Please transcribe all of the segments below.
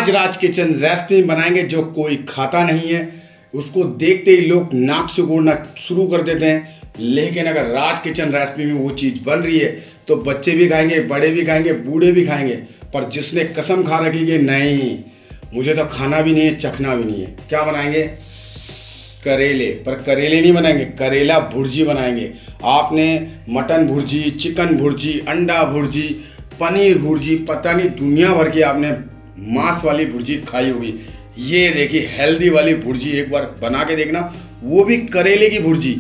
आज राज kitchen recipe बनाएंगे जो कोई खाता नहीं है, उसको देखते ही लोग नाक से गोड़ना शुरू कर देते हैं। लेकिन अगर राज किचन रेसिपी में वो चीज़ बन रही है तो बच्चे भी खाएंगे, बड़े भी खाएंगे, बूढ़े भी खाएंगे। पर जिसने कसम खा रखी कि नहीं मुझे तो खाना भी नहीं है, चखना भी नहीं है, क्या बनाएंगे? करेले। पर करेले नहीं बनाएंगे, करेला भुर्जी बनाएंगे। आपने मटन भुर्जी, चिकन भुर्जी, अंडा भुर्जी, पनीर भुर्जी, पता नहीं दुनिया भर की आपने मांस वाली भुर्जी खाई होगी। ये देखिए हेल्दी वाली भुर्जी एक बार बना के देखना, वो भी करेले की भुर्जी।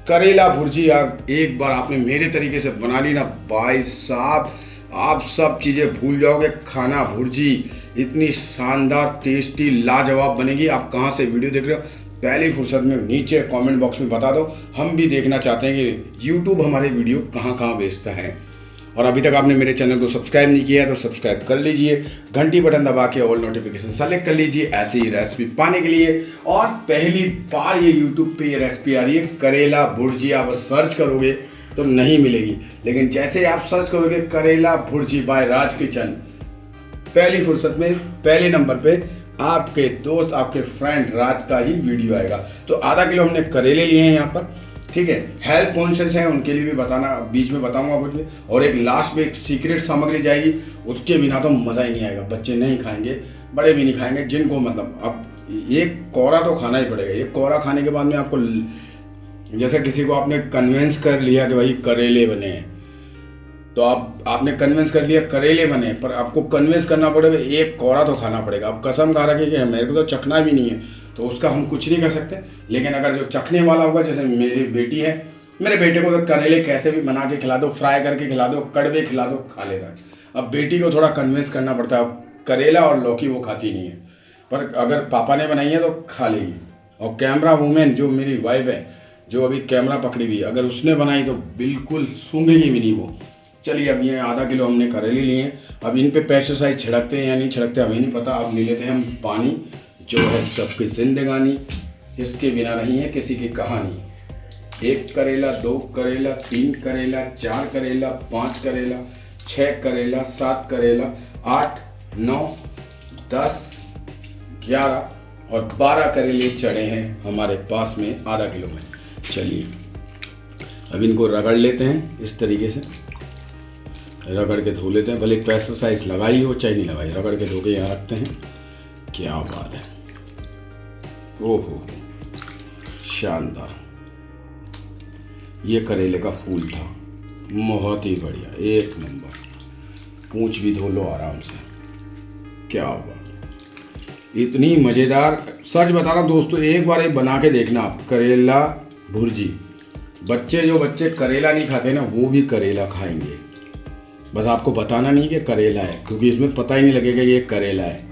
करेला भुर्जी एक बार आपने मेरे तरीके से बना ली ना भाई साहब, आप सब चीज़ें भूल जाओगे। खाना भुर्जी इतनी शानदार, टेस्टी, लाजवाब बनेगी। आप कहाँ से वीडियो देख रहे हो पहली फुर्सत में नीचे कमेंट बॉक्स में बता दो, हम भी देखना चाहते हैं कि यूट्यूब हमारे वीडियो कहाँ कहाँ भेजता है। और अभी तक आपने मेरे चैनल को सब्सक्राइब नहीं किया है तो सब्सक्राइब कर लीजिए, घंटी बटन दबा के ऑल नोटिफिकेशन सेलेक्ट कर लीजिए ऐसी ही रेसिपी पाने के लिए। और पहली बार ये यूट्यूब पे ये रेसिपी आ रही है करेला भुर्जी। आप सर्च करोगे तो नहीं मिलेगी, लेकिन जैसे ही आप सर्च करोगे करेला भुर्जी बाय राज किचन, पहली फुर्सत में पहले नंबर पे आपके दोस्त, आपके फ्रेंड राज का ही वीडियो आएगा। तो आधा किलो हमने करेले लिए हैं यहाँ पर, ठीक है। हेल्थ कॉन्शियस है उनके लिए भी बताना, बीच में बताऊंगा कुछ भी। और एक लास्ट में एक सीक्रेट सामग्री जाएगी, उसके बिना तो मज़ा ही नहीं आएगा। बच्चे नहीं खाएंगे, बड़े भी नहीं खाएंगे, जिनको मतलब अब एक कोरा तो खाना ही पड़ेगा। एक कोरा खाने के बाद में आपको जैसे किसी को आपने कन्विंस कर लिया कि भाई करेले बने हैं, तो आपने कन्विंस कर लिया करेले बने, पर आपको कन्विंस करना पड़ेगा एक कोरा तो खाना पड़ेगा। अब कसम खा रखे कि मेरे को तो चखना भी नहीं है, तो उसका हम कुछ नहीं कर सकते। लेकिन अगर जो चखने वाला होगा, जैसे मेरी बेटी है, मेरे बेटे को तो करेले कैसे भी बना के खिला दो, फ्राई करके खिला दो, कड़वे खिला दो, खा लेता है। अब बेटी को थोड़ा कन्विंस करना पड़ता है। करेला और लौकी वो खाती नहीं है, पर अगर पापा ने बनाई है तो खा लेगी। और कैमरा वूमेन जो मेरी वाइफ है, जो अभी कैमरा पकड़ी हुई है, अगर उसने बनाई तो बिल्कुल सूंघेगी भी नहीं वो। चलिए अब ये आधा किलो हमने करेले लिए हैं। अब इन पे पेस्टिसाइड छिड़कते हैं या नहीं छिड़कते हमें नहीं पता। अब ले लेते हैं हम पानी, जो है सबकी जिंदगानी, इसके बिना नहीं है किसी की कहानी। 1 करेला, 2 करेला, 3 करेला, 4 करेला, 5 करेला, 6 करेला, 7 करेला, 8, 9, 10, 11 और 12 करेले चढ़े हैं हमारे पास में आधा किलो में। चलिए अब इनको रगड़ लेते हैं, इस तरीके से रगड़ के धो लेते हैं। भले पेस्टिसाइड लगाई हो चाहे नहीं लगाई, रगड़ के धो के यहाँ रखते हैं। क्या बात है, ओहो शानदार। ये करेले का फूल था, बहुत ही बढ़िया, एक नंबर। पूंछ भी धो लो आराम से, क्या बात, इतनी मज़ेदार। सच बता रहा हूँ दोस्तों, एक बार ये बना के देखना आप, करेला भुर्जी। जो बच्चे करेला नहीं खाते ना, वो भी करेला खाएंगे। बस आपको बताना नहीं कि करेला है, क्योंकि इसमें पता ही नहीं लगेगा ये करेला है।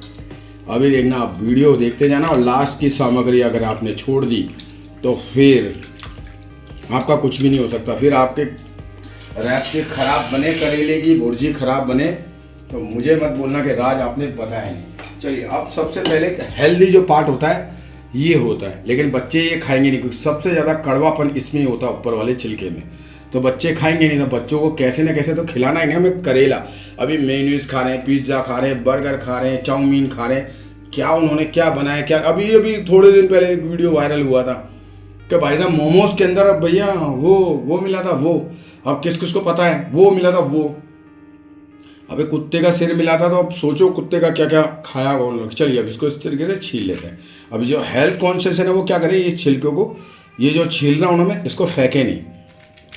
अभी देखना, आप वीडियो देखते जाना, और लास्ट की सामग्री अगर आपने छोड़ दी तो फिर आपका कुछ भी नहीं हो सकता। फिर आपके रेसिपी खराब बने, करेले की भुर्जी खराब बने तो मुझे मत बोलना कि राज आपने बताया नहीं। चलिए अब सबसे पहले हेल्दी जो पार्ट होता है ये होता है, लेकिन बच्चे ये खाएंगे नहीं, क्योंकि सबसे ज़्यादा कड़वापन इसमें ही होता है, ऊपर वाले छिलके में। तो बच्चे खाएंगे नहीं, तो बच्चों को कैसे ना कैसे तो खिलाना ही नहीं हमें करेला। अभी मेयोनीज खा रहे हैं, पिज्ज़ा खा रहे हैं, बर्गर खा रहे हैं, चाउमीन खा रहे हैं, क्या उन्होंने क्या बनाया क्या। अभी थोड़े दिन पहले एक वीडियो वायरल हुआ था कि भाई साहब मोमोज के अंदर अब भैया वो मिला था, वो अब किस किस को पता है, वो मिला था वो। अबे कुत्ते का सिर मिला था, तो अब सोचो कुत्ते का क्या क्या खाया होगा उन लोग। चलिए अब इसको इस तरीके से छील लेते हैं। अभी जो हेल्थ कॉन्शियस है ना, वो क्या करे, इस छिलकों को, ये जो छील रहा हूँ ना मैं, इसको फेंके नहीं,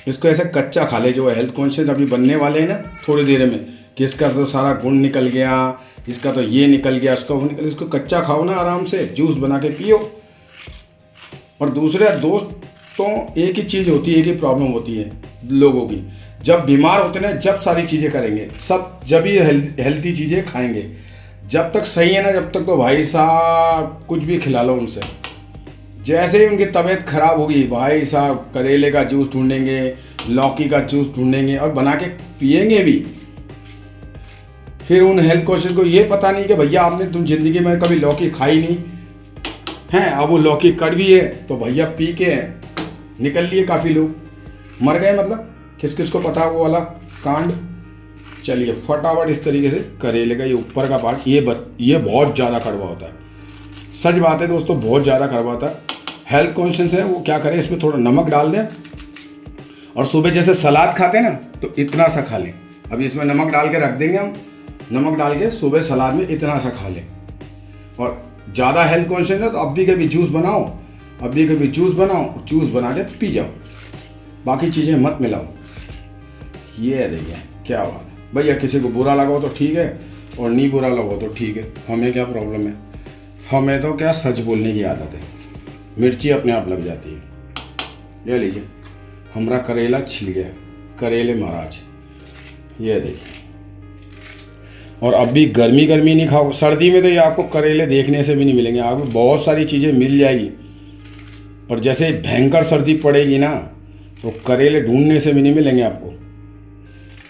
इसको ऐसे कच्चा खा ले। जो हेल्थ कॉन्शियस अभी बनने वाले हैं ना थोड़ी देर में, कि इसका तो सारा गुण निकल गया, इसका तो ये निकल गया, इसका वो निकल, इसको कच्चा खाओ ना आराम से, जूस बना के पियो। और दूसरे दोस्तों, एक ही चीज़ होती है, एक ही प्रॉब्लम होती है लोगों की, जब बीमार होते हैं ना, जब सारी चीज़ें करेंगे सब, जब ही हेल्थी चीज़ें खाएंगे। जब तक सही है ना, जब तक तो भाई साहब कुछ भी खिला लो उनसे। जैसे ही उनकी तबीयत खराब होगी, भाई साहब करेले का जूस ढूंढेंगे, लौकी का जूस ढूंढेंगे और बना के पिएंगे भी। फिर उन हेल्थ कॉन्शियस को ये पता नहीं कि भैया आपने तुम ज़िंदगी में कभी लौकी खाई नहीं है, अब वो लौकी कड़वी है तो भैया पी के निकल लिए काफ़ी लोग, मर गए। मतलब किस किस को पता वो वाला कांड। चलिए फटाफट इस तरीके से करेले का ये ऊपर का पार्ट ये बहुत ज़्यादा कड़वा होता है। सच बात है दोस्तों, बहुत ज़्यादा कड़वा होता है। हेल्थ कॉन्शियस है वो क्या करें, इसमें थोड़ा नमक डाल दें और सुबह जैसे सलाद खाते हैं ना तो इतना सा खा लें। अभी इसमें नमक डाल के रख देंगे हम, नमक डाल के सुबह सलाद में इतना सा खा लें। और ज़्यादा हेल्थ कॉन्शियस है तो अब भी कभी जूस बनाओ, जूस बना के पी जाओ, बाकी चीज़ें मत मिलाओ। ये देखिए क्या बात है भैया, किसी को बुरा लगा हो तो ठीक है और नहीं बुरा लगा हो तो ठीक है, हमें क्या प्रॉब्लम है। हमें तो क्या सच बोलने की आदत है, मिर्ची अपने आप लग जाती है। ले लीजिए हमारा करेला छिल गया, करेले महाराज, ये देखिए। और अब भी गर्मी नहीं खाओ, सर्दी में तो ये आपको करेले देखने से भी नहीं मिलेंगे। आपको बहुत सारी चीज़ें मिल जाएगी, पर जैसे भयंकर सर्दी पड़ेगी ना तो करेले ढूंढने से भी नहीं मिलेंगे आपको।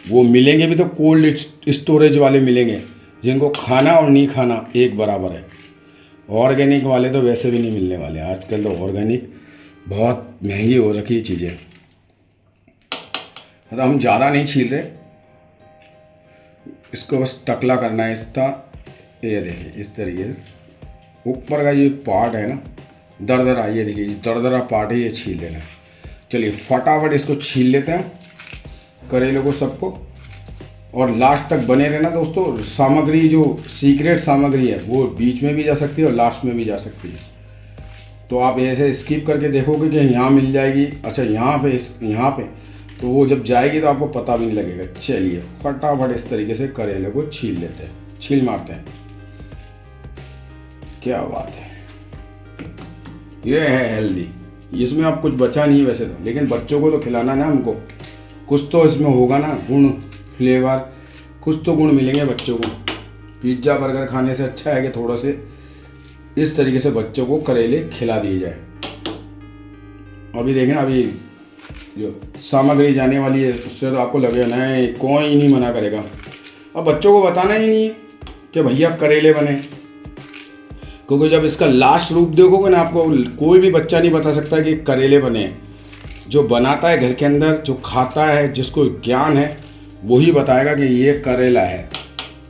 वो मिलेंगे भी तो कोल्ड स्टोरेज वाले मिलेंगे, जिनको खाना और नहीं खाना एक बराबर है। ऑर्गेनिक वाले तो वैसे भी नहीं मिलने वाले। आजकल तो ऑर्गेनिक बहुत महंगी हो रखी है चीज़ें। मतलब हम ज़्यादा नहीं छील रहे, इसको बस टकला करना है इसका। ये देखिए इस तरीके से ऊपर का ये पार्ट है ना दरदरा, ये देखिए दरदरा पार्ट है, ये छील लेना है। चलिए फटाफट इसको छील लेते हैं करेले को सबको। और लास्ट तक बने रहना दोस्तों। सामग्री जो सीक्रेट सामग्री है वो बीच में भी जा सकती है और लास्ट में भी जा सकती है। तो आप ऐसे स्किप करके देखोगे कि यहाँ मिल जाएगी, अच्छा यहाँ पे तो वो जब जाएगी तो आपको पता भी नहीं लगेगा। चलिए फटाफट इस तरीके से करेले को छील लेते हैं, छील मारते हैं। क्या बात है, ये है हेल्दी। इसमें अब कुछ बचा नहीं है वैसे तो, लेकिन बच्चों को तो खिलाना ना हमको, कुछ तो इसमें होगा ना गुण, फ्लेवर, कुछ तो गुण मिलेंगे बच्चों को। पिज्ज़ा बर्गर खाने से अच्छा है कि थोड़ा से इस तरीके से बच्चों को करेले खिला दिए जाए। अभी देखें ना, अभी जो सामग्री जाने वाली है उससे तो आपको लगेगा नहीं, कोई नहीं मना करेगा। अब बच्चों को बताना ही नहीं कि भैया करेले बने, क्योंकि जब इसका लास्ट रूप देखोगे ना आपको कोई भी बच्चा नहीं बता सकता कि करेले बने। जो बनाता है घर के अंदर, जो खाता है, जिसको ज्ञान है, वही बताएगा कि ये करेला है,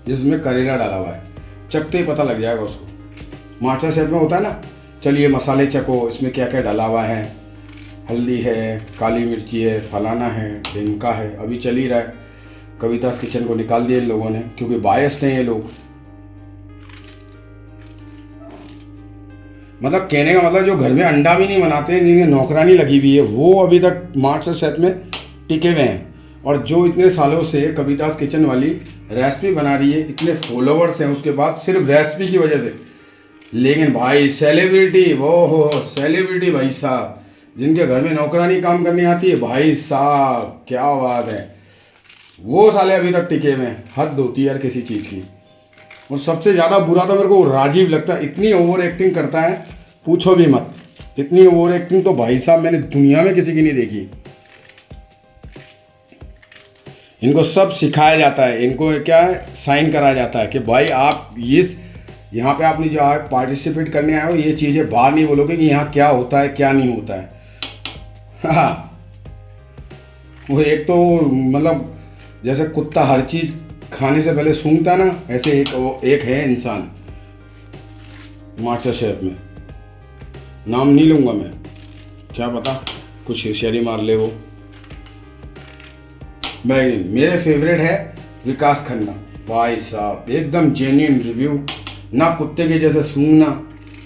जिसमें करेला डाला हुआ है। चखते ही पता लग जाएगा उसको। मास्टर शेफ में होता है ना, चलिए मसाले चखो, इसमें क्या क्या डाला हुआ है, हल्दी है, काली मिर्ची है, फलाना है, ढिमका है। अभी चल ही रहा है, कविता's किचन को निकाल दिया इन लोगों ने क्योंकि बायस्ड हैं ये लोग। मतलब कहने का मतलब जो घर में अंडा भी नहीं बनाते, जिन्हें नौकरानी लगी हुई है, वो अभी तक मास्टर शेफ में टिके हुए हैं। और जो इतने सालों से कविता's किचन वाली रेसिपी बना रही है, इतने फॉलोवर्स हैं उसके बाद सिर्फ रेसिपी की वजह से। लेकिन भाई सेलिब्रिटी, वो हो सेलिब्रिटी भाई साहब, जिनके घर में नौकरानी काम करने आती है, भाई साहब क्या बात है, वो साले अभी तक टिके हुए हैं। हद होती है यार किसी चीज़ की। और सबसे ज़्यादा बुरा तो मेरे को राजीव लगता है, इतनी ओवर एक्टिंग करता है पूछो भी मत। इतनी ओवर एक्टिंग तो भाई साहब मैंने दुनिया में किसी की नहीं देखी। इनको सब सिखाया जाता है, इनको क्या है साइन कराया जाता है कि भाई आप यहाँ पे आपने जो आप पार्टिसिपेट करने आए हो, ये चीज़ें बाहर नहीं बोलोगे कि यहाँ क्या होता है क्या नहीं होता है। हाँ, वो एक तो मतलब जैसे कुत्ता हर चीज़ खाने से पहले सूंघता ना, ऐसे एक है इंसान मास्टर शेफ में। नाम नहीं लूँगा मैं, क्या पता कुछ होशियारी मार ले वो। मेरे फेवरेट है विकास खन्ना, भाई साहब एकदम जेन्युइन रिव्यू, ना कुत्ते के जैसे सूंघना।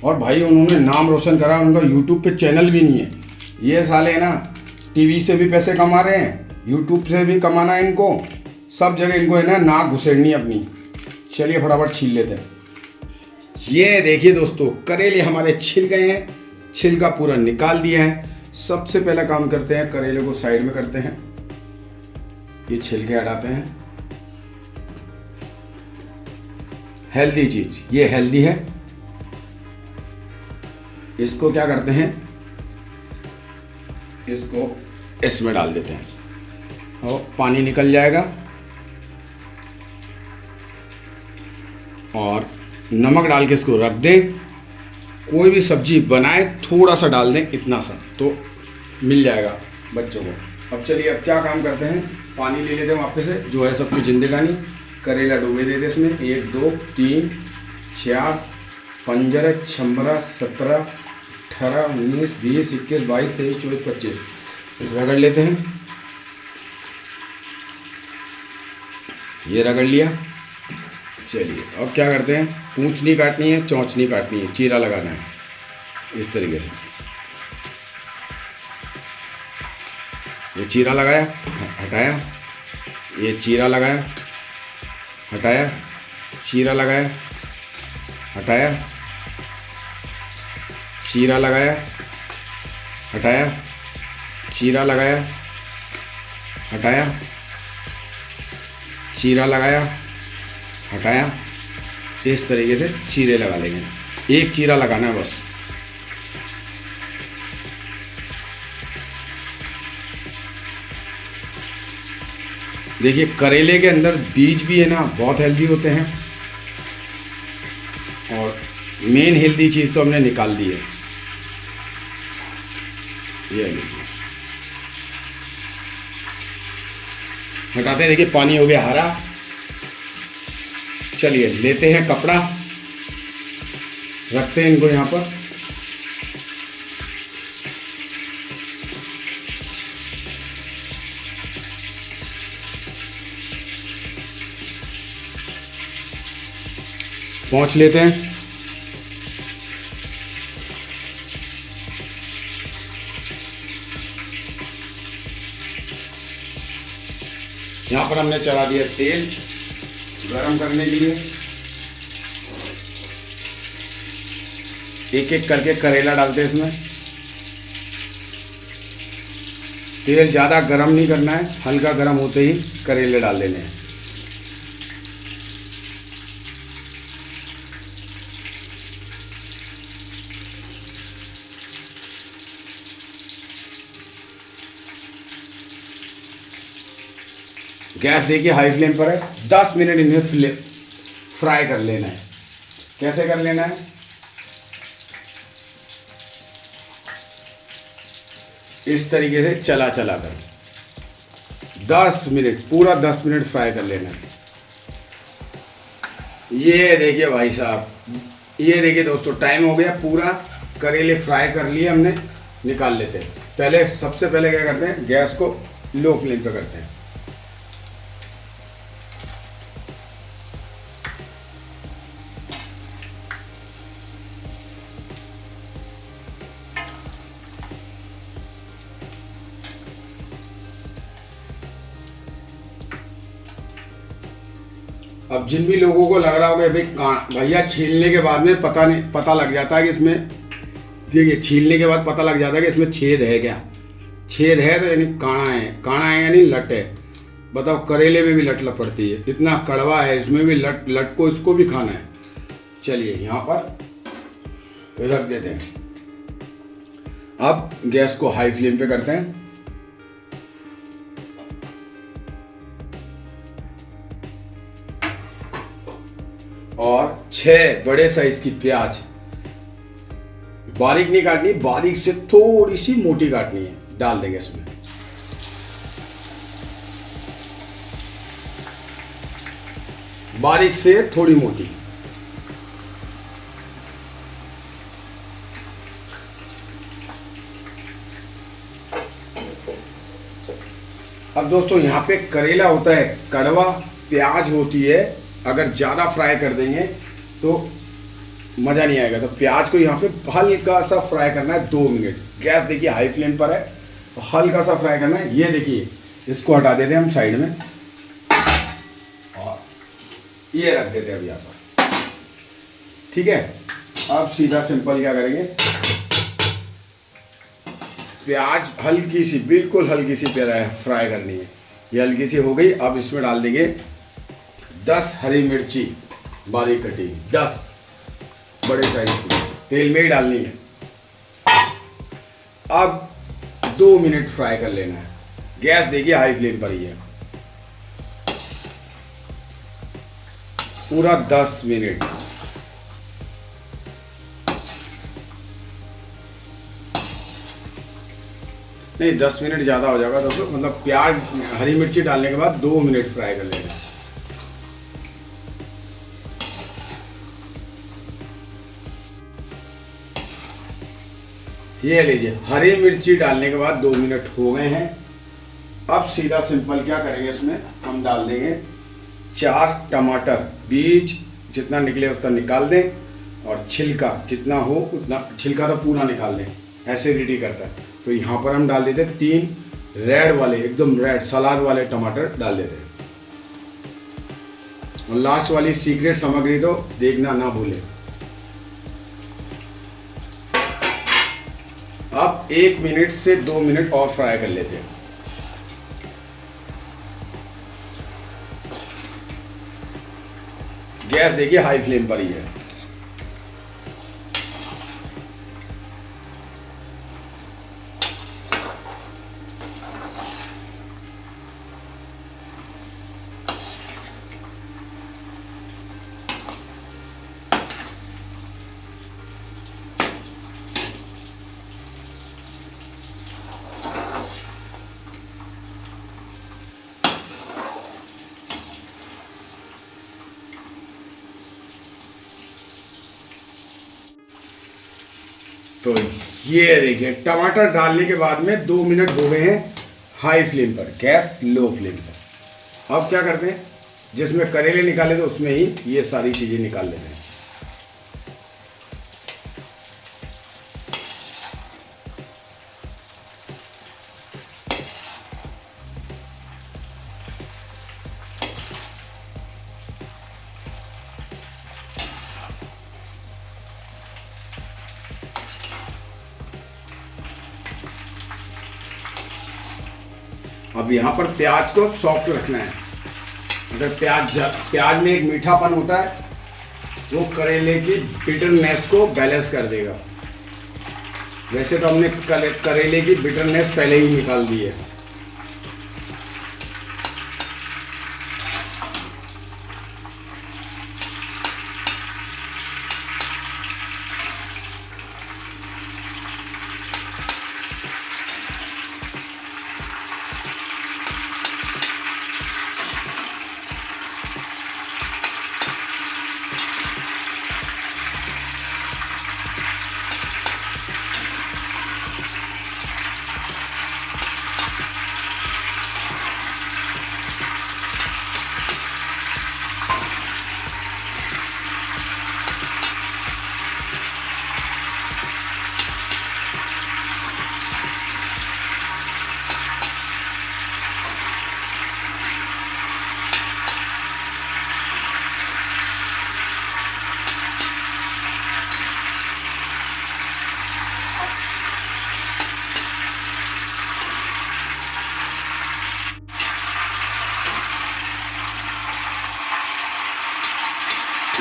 और भाई उन्होंने नाम रोशन करा, उनका यूट्यूब पे चैनल भी नहीं है। ये साले ना टीवी से भी पैसे कमा रहे हैं, यूट्यूब से भी कमाना है इनको, सब जगह इनको है ना नाक घुसेड़नी अपनी। चलिए फटाफट छील लेते हैं। ये देखिए दोस्तों, करेले हमारे छिल गए हैं, छिलका पूरा निकाल दिया है। सबसे पहला काम करते हैं, करेले को साइड में करते हैं, ये छिलके हटाते हैं। हेल्दी चीज, ये हेल्दी है। इसको क्या करते हैं, इसको इसमें डाल देते हैं और पानी निकल जाएगा। और नमक डाल के इसको रख दें। कोई भी सब्जी बनाए थोड़ा सा डाल दें, इतना सा तो मिल जाएगा बच्चों को। अब चलिए अब क्या काम करते हैं, पानी ले लेते हैं वापस से, जो है सब कुछ जिंदगानी। करेला डूबे देते इसमें, 1 2 3 4 15 16 17 18 19 20 21 22 23 24 25 रगड़ लेते हैं। ये रगड़ लिया। चलिए अब क्या करते हैं, पूंछ नहीं काटनी है, चोंच नहीं काटनी है, चीरा लगाना है इस तरीके से। ये चीरा लगाया, हटाया, ये चीरा लगाया, हटाया, चीरा लगाया, हटाया, चीरा लगाया, हटाया, चीरा लगाया, हटाया, चीरा लगाया, हटाया। इस तरीके से चीरे लगा लेंगे, एक चीरा लगाना है बस। देखिए करेले के अंदर बीज भी है ना, बहुत हेल्दी होते हैं, और मेन हेल्दी चीज़ तो हमने निकाल दी है। ये देखिए, हटाते हैं। देखिए पानी हो गया हरा। चलिए लेते हैं कपड़ा, रखते हैं इनको यहाँ पर। पोंछ लेते हैं। यहाँ पर हमने चढ़ा दिया तेल गरम करने के लिए। एक एक करके करेला डालते हैं इसमें। तेल ज़्यादा गरम नहीं करना है, हल्का गरम होते ही करेले डाल देने हैं। गैस देखिए हाई फ्लेम पर है। 10 मिनट इन्हें फ्राई कर लेना है। कैसे कर लेना है, इस तरीके से चला चला कर 10 मिनट, पूरा 10 मिनट फ्राई कर लेना है। ये देखिए भाई साहब, ये देखिए दोस्तों, टाइम हो गया पूरा। करेले फ्राई कर लिए हमने, निकाल लेते हैं। पहले सबसे पहले क्या करते हैं, गैस को लो फ्लेम पे करते हैं। अब जिन भी लोगों को लग रहा होगा भाई भैया छीलने के बाद में पता लग जाता है कि इसमें, देखिए छीलने के बाद पता लग जाता है कि इसमें छेद है। क्या छेद है, तो यानी काणा है। काणा है यानी लट है। बताओ, करेले में भी लट पड़ती है, इतना कड़वा है, इसमें भी लट को, इसको भी खाना है। चलिए यहाँ पर रख देते हैं। अब गैस को हाई फ्लेम पे करते हैं। और 6 बड़े साइज की प्याज, बारीक नहीं काटनी, बारीक से थोड़ी सी मोटी काटनी है, डाल देंगे इसमें। बारीक से थोड़ी मोटी। अब दोस्तों यहाँ पे करेला होता है कड़वा, प्याज होती है, अगर ज़्यादा फ्राई कर देंगे तो मज़ा नहीं आएगा। तो प्याज को यहाँ पे हल्का सा फ्राई करना है 2 मिनट। गैस देखिए हाई फ्लेम पर है, तो हल्का सा फ्राई करना है। ये देखिए, इसको हटा देते हैं हम साइड में, और ये रख देते हैं अभी यहाँ पर। ठीक है, अब सीधा सिंपल क्या करेंगे, प्याज हल्की सी, बिल्कुल हल्की सी फ्राई करनी है। ये हल्की सी हो गई। अब इसमें डाल देंगे 10 हरी मिर्ची बारीक कटी, 10 बड़े साइज की, तेल में ही डालनी है। अब 2 मिनट फ्राई कर लेना है। गैस देखिए हाई फ्लेम पर ही है, पूरा 10 मिनट। नहीं 10 मिनट ज़्यादा हो जाएगा दोस्तों, मतलब प्याज हरी मिर्ची डालने के बाद 2 मिनट फ्राई कर लेंगे। ये लीजिए हरी मिर्ची डालने के बाद 2 मिनट हो गए हैं। अब सीधा सिंपल क्या करेंगे, इसमें हम डाल देंगे 4 टमाटर, बीज जितना निकले उतना निकाल दें और छिलका जितना हो उतना, छिलका तो पूरा निकाल दें, एसिडिटी करता है। तो यहाँ पर हम डाल देते 3 रेड वाले, एकदम रेड सलाद वाले टमाटर डाल देते हैं। और लास्ट वाली सीक्रेट सामग्री तो देखना ना भूलें। अब 1 मिनट से 2 मिनट और फ्राई कर लेते हैं। गैस देखिए हाई फ्लेम पर ही है। तो ये देखिए टमाटर डालने के बाद में 2 मिनट हो गए हैं हाई फ्लेम पर, गैस लो फ्लेम पर। अब क्या करते हैं, जिसमें करेले निकाले थे उसमें ही ये सारी चीज़ें निकाल लेते हैं। अब यहाँ पर प्याज को सॉफ्ट रखना है। अगर प्याज में एक मीठापन होता है, वो करेले की बिटरनेस को बैलेंस कर देगा। वैसे तो हमने करेले की बिटरनेस पहले ही निकाल दी है।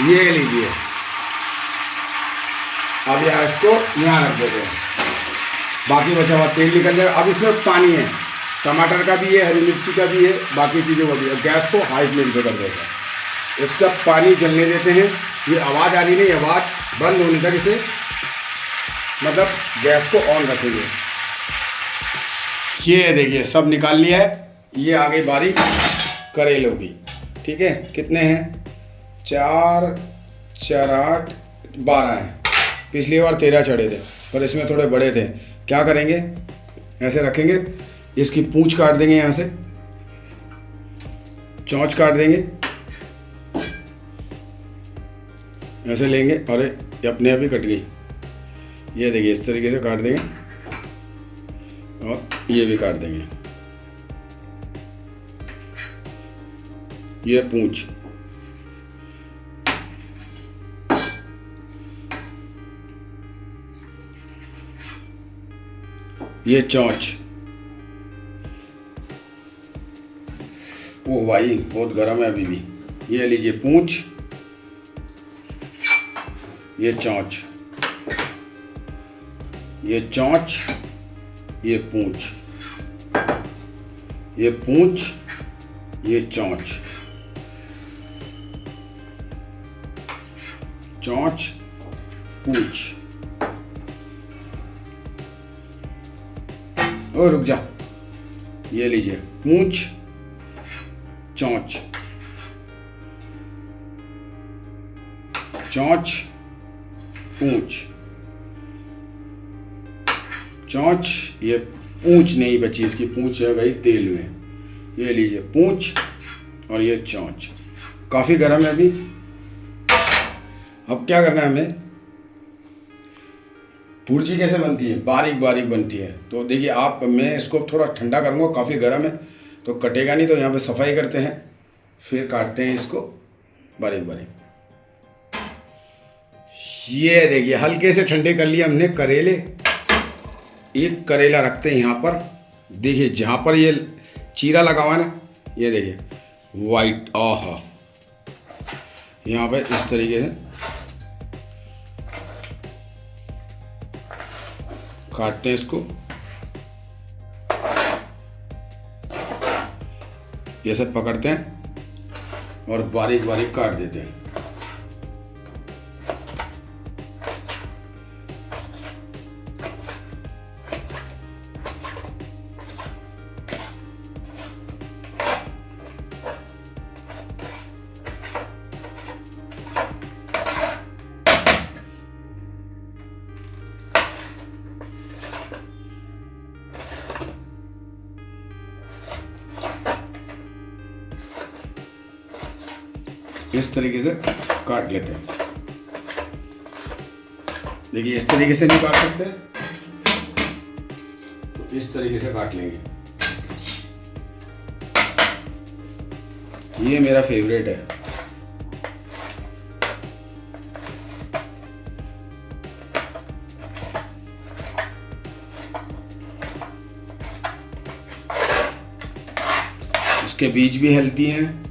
ये लीजिए, अब यहाँ इसको यहाँ रख देते हैं, बाकी बचा हुआ तेल निकल जाएगा। अब इसमें पानी है, टमाटर का भी है, हरी मिर्ची का भी है, बाकी चीज़ों का भी है। गैस को हाई फ्लेम पे कर देते हैं, इसका पानी जलने देते हैं। ये आवाज़ आ रही नहीं, आवाज़ बंद होने तक इसे मतलब गैस को ऑन रखेंगे। ये देखिए सब निकाल लिया है। ये आ गई बारी करेलों की, ठीक है। कितने हैं, 4 4 8 12 हैं। पिछली बार 13 चढ़े थे, पर इसमें थोड़े बड़े थे। क्या करेंगे, ऐसे रखेंगे, इसकी पूंछ काट देंगे, यहाँ से चोंच काट देंगे, ऐसे लेंगे। अरे ये अपने आप ही कट गई। ये देखिए इस तरीके से काट देंगे और ये भी काट देंगे। ये पूंछ, ये चोंच। ओ भाई बहुत गर्म है अभी भी। ये लीजिए पूंछ, ये चोंच, ये चोंच, ये पूंछ, ये पूंछ, ये चोंच, चोंच, पूंछ। ओ रुक जा, ये लीजिए पूंछ, चोंच, चोंच, पूंछ, चोंच, ये पूंछ नहीं बची, इसकी पूंछ है गई तेल में। ये लीजिए पूंछ और ये चोंच। काफ़ी गर्म है अभी। अब क्या करना है हमें, भुर्जी कैसे बनती है, बारीक बारीक बनती है। तो देखिए आप, मैं इसको थोड़ा ठंडा करूँगा, काफ़ी गर्म है तो कटेगा नहीं। तो यहाँ पे सफाई करते हैं, फिर काटते हैं इसको बारीक बारीक। ये देखिए हल्के से ठंडे कर लिए हमने करेले। एक करेला रखते हैं यहाँ पर, देखिए जहाँ पर ये चीरा लगा हुआ है ना, ये देखिए वाइट, आहा, यहाँ पे इस तरीके से काटते हैं इसको। ये सब पकड़ते हैं और बारीक बारीक काट देते हैं। इस तरीके से काट लेते हैं। देखिए इस तरीके से नहीं काट सकते, तो इस तरीके से काट लेंगे। ये मेरा फेवरेट है। इसके बीज भी हेल्दी हैं,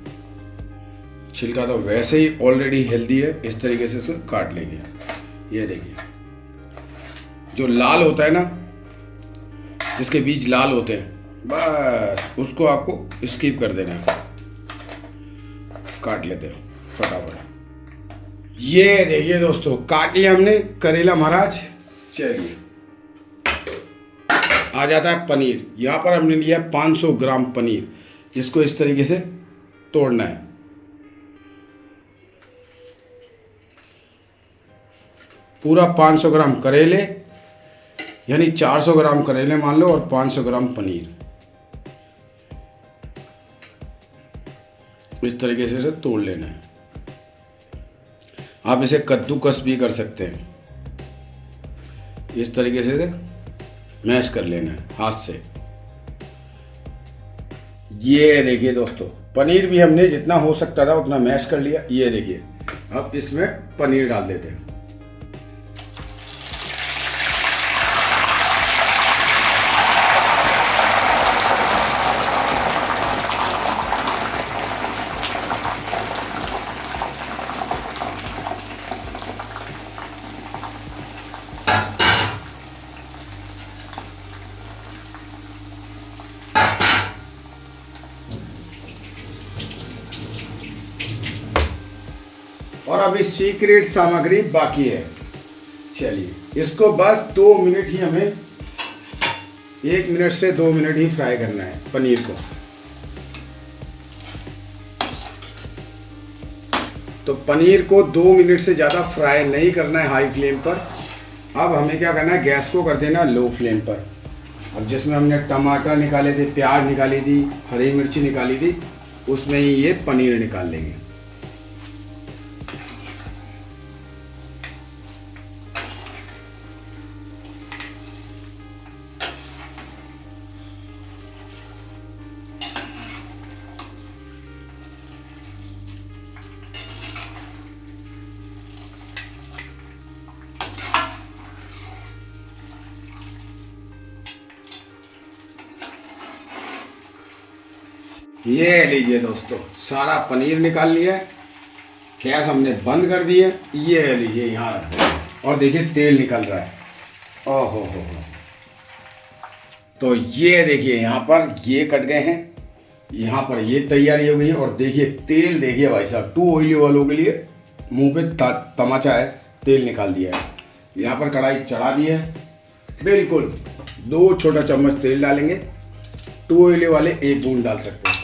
छिलका तो वैसे ही ऑलरेडी हेल्दी है। इस तरीके से इसको काट लेंगे। ये देखिए जो लाल होता है ना, जिसके बीज लाल होते हैं, बस उसको आपको स्किप कर देना है। काट लेते हैं फटाफट। ये देखिए दोस्तों, काट लिया हमने करेला महाराज। चलिए आ जाता है पनीर। यहाँ पर हमने लिया 500 ग्राम पनीर। इसको इस तरीके से तोड़ना है। पूरा 500 ग्राम करेले, यानी 400 ग्राम करेले मान लो, और 500 ग्राम पनीर। इस तरीके से इसे तोड़ लेना है। आप इसे कद्दूकस भी कर सकते हैं। इस तरीके से इसे मैश कर लेना है हाथ से। ये देखिए दोस्तों, पनीर भी हमने जितना हो सकता था उतना मैश कर लिया। ये देखिए, अब इसमें पनीर डाल देते हैं। और अभी सीक्रेट सामग्री बाकी है। चलिए इसको बस 2 मिनट ही, हमें 1 मिनट से 2 मिनट ही फ्राई करना है पनीर को। तो पनीर को 2 मिनट से ज़्यादा फ्राई नहीं करना है हाई फ्लेम पर। अब हमें क्या करना है, गैस को कर देना लो फ्लेम पर। अब जिसमें हमने टमाटर निकाले थे, प्याज निकाली थी, हरी मिर्ची निकाली थी, उसमें ही ये पनीर निकाल लेंगे। ये लीजिए दोस्तों, सारा पनीर निकाल लिया है। गैस हमने बंद कर दी है। ये लीजिए यहाँ रख दें, और देखिए तेल निकल रहा है। ओहो हो। तो ये देखिए यहाँ पर ये कट गए हैं, यहाँ पर ये तैयारी हो गई है। और देखिए तेल, देखिए भाई साहब, 2 ऑयली वालों के लिए मुंह पे तमाचा है, तेल निकाल दिया है। यहाँ पर कढ़ाई चढ़ा दी है, बिल्कुल 2 छोटा चम्मच तेल डालेंगे। 2 ऑयल वाले 1 बूंद डाल सकते हैं।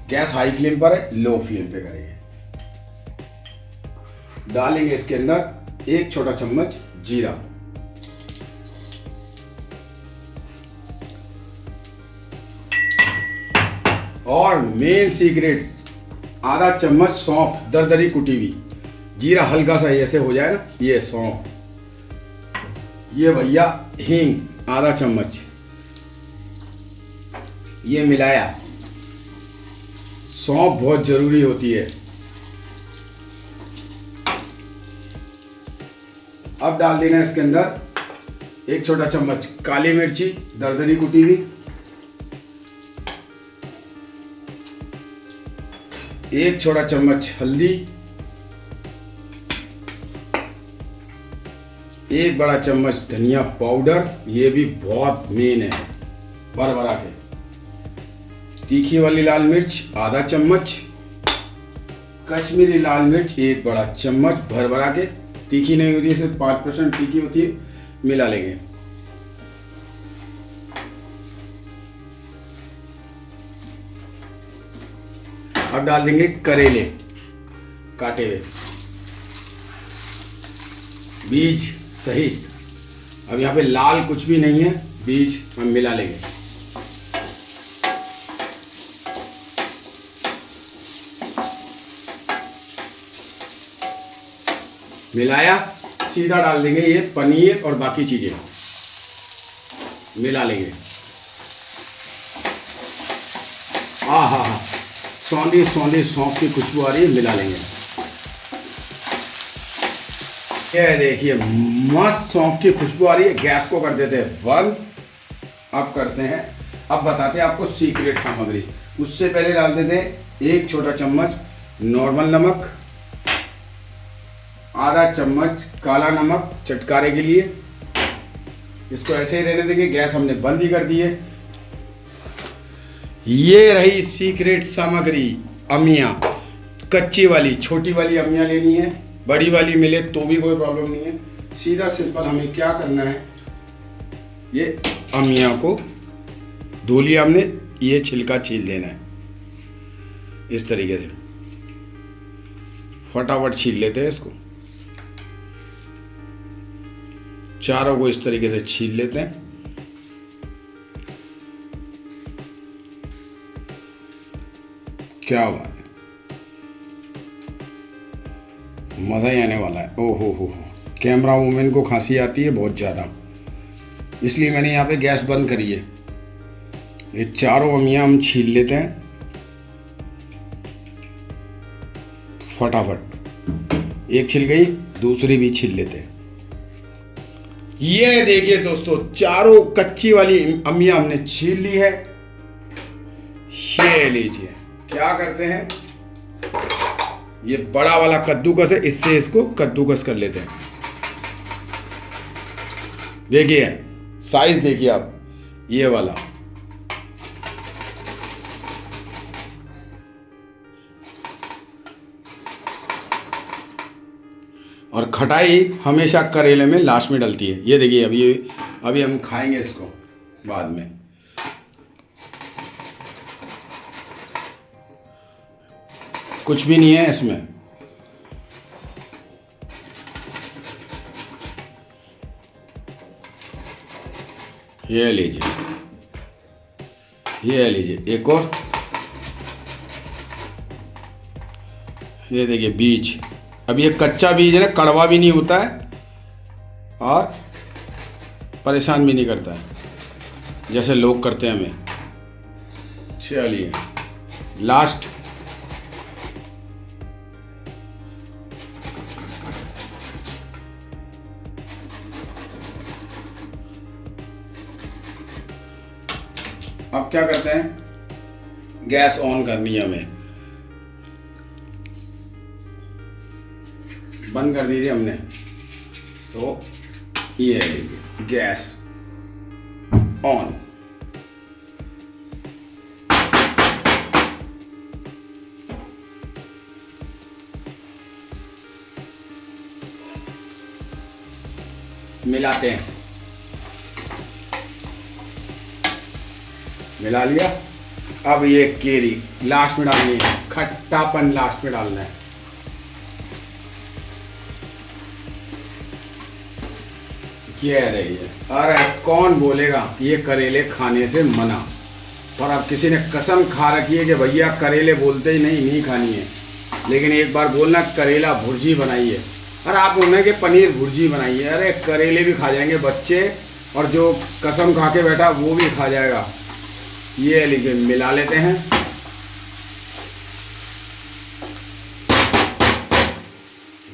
गैस हाई फ्लेम पर है, लो फ्लेम पे करेंगे। डालेंगे इसके अंदर 1 छोटा चम्मच जीरा, और मेन सीक्रेट आधा चम्मच सौंफ दरदरी कुटी हुई। जीरा हल्का सा ऐसे हो जाए ना, ये सौंफ, ये भैया हींग आधा चम्मच, ये मिलाया। सौंफ बहुत जरूरी होती है। अब डाल देना इसके अंदर 1 छोटा चम्मच काली मिर्ची दरदरी कुटी हुई, 1 छोटा चम्मच हल्दी, 1 बड़ा चम्मच धनिया पाउडर, ये भी बहुत मेन है, भर भरा के। तीखी वाली लाल मिर्च आधा चम्मच, कश्मीरी लाल मिर्च 1 बड़ा चम्मच भर भरा के। तीखी नहीं होती है, सिर्फ 5% तीखी होती है। मिला लेंगे। अब डाल देंगे करेले काटे हुए, बीज सहित। अब यहाँ पे लाल कुछ भी नहीं है, बीज हम मिला लेंगे। मिलाया, सीधा डाल देंगे ये पनीर और बाकी चीजें, मिला लेंगे। आहा, सौंधी सौंधी सौंफ की खुशबू आ रही है, मिला लेंगे। ये देखिए मस्त सौंफ की खुशबू आ रही है। गैस को कर देते हैं बंद। अब करते हैं, अब बताते हैं आपको सीक्रेट सामग्री। उससे पहले डाल देते हैं 1 छोटा चम्मच नॉर्मल नमक, आधा चम्मच काला नमक चटकारे के लिए। इसको ऐसे ही रहने देंगे, गैस हमने बंद ही कर दी है। ये रही सीक्रेट सामग्री, अमिया। कच्ची वाली छोटी वाली अमिया लेनी है, बड़ी वाली मिले तो भी कोई प्रॉब्लम नहीं है। सीधा सिंपल हमें क्या करना है, ये अमिया को धो लिया हमने, ये छिलका छील देना है इस तरीके से। फटाफट छील लेते हैं इसको, चारों को इस तरीके से छील लेते हैं। क्या बात है, मज़ा ही आने वाला है। ओहो हो, कैमरा वूमेन को खांसी आती है बहुत ज़्यादा, इसलिए मैंने यहाँ पे गैस बंद करी है। ये चारों अमियाँ हम छील लेते हैं फटाफट। एक छिल गई, दूसरी भी छील लेते हैं। ये देखिए दोस्तों, चारों कच्ची वाली अमियाँ हमने छील ली है। ये लीजिए, क्या करते हैं, ये बड़ा वाला कद्दूकस है, इससे इसको कद्दूकस कर लेते हैं। देखिए साइज देखिए आप, ये वाला। और खटाई हमेशा करेले में लास्ट में डलती है। ये देखिए, अभी हम खाएंगे इसको बाद में। कुछ भी नहीं है इसमें। ये लीजिए, ये लीजिए एक और। ये देखिए बीज, अब ये कच्चा बीज है ना, कड़वा भी नहीं होता है और परेशान भी नहीं करता है जैसे लोग करते हैं हमें। चलिए लास्ट, अब क्या करते हैं, गैस ऑन करनी है हमें। बंद कर दीजिए हमने, तो ये लीजिए गैस ऑन। मिलाते हैं। मिला लिया। अब ये केरी लास्ट में डालनी है, खट्टापन लास्ट में डालना है। ये रही है। अरे कौन बोलेगा ये करेले खाने से मना, पर अब किसी ने कसम खा रखी है कि भैया करेले बोलते ही नहीं खानी है, लेकिन एक बार बोलना करेला भुर्जी बनाइए। और आप बोलना कि पनीर भुर्जी बनाइए, अरे करेले भी खा जाएंगे बच्चे, और जो कसम खा के बैठा वो भी खा जाएगा। ये लीजिए मिला लेते हैं।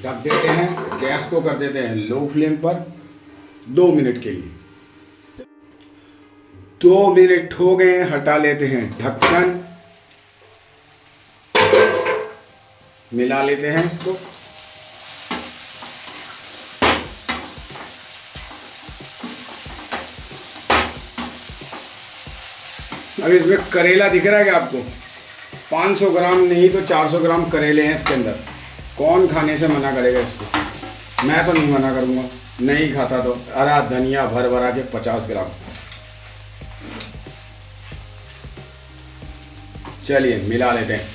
ढक देते हैं, गैस को कर देते हैं लो फ्लेम पर 2 मिनट के लिए। 2 मिनट हो गए, हटा लेते हैं ढक्कन, मिला लेते हैं इसको। अब इसमें करेला दिख रहा है क्या आपको? 500 ग्राम नहीं तो 400 ग्राम करेले हैं इसके अंदर। कौन खाने से मना करेगा इसको? मैं तो नहीं मना करूँगा, नहीं खाता तो। हरा धनिया भर भरा के 50 ग्राम। चलिए मिला लेते हैं।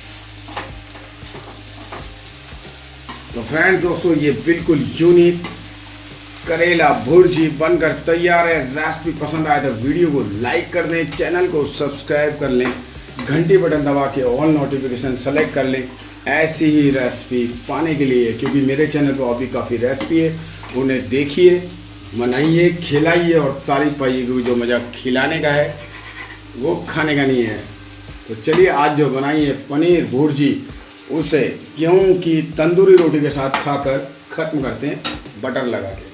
तो फ्रेंड्स दोस्तों, ये बिल्कुल यूनिक करेला भुर्जी बनकर तैयार है। रेसिपी पसंद आए तो वीडियो को लाइक कर दें, चैनल को सब्सक्राइब कर लें, घंटी बटन दबा के ऑल नोटिफिकेशन सेलेक्ट कर लें ऐसी ही रेसिपी पाने के लिए, क्योंकि मेरे चैनल पर और भी काफ़ी रेसिपी है। उन्हें देखिए, बनाइए, खिलाइए और तारीफ पाइए, क्योंकि जो मज़ा खिलाने का है वो खाने का नहीं है। तो चलिए आज जो बनाई है पनीर भुर्जी, उसे गेहूं की तंदूरी रोटी के साथ खाकर ख़त्म करते हैं बटर लगा के।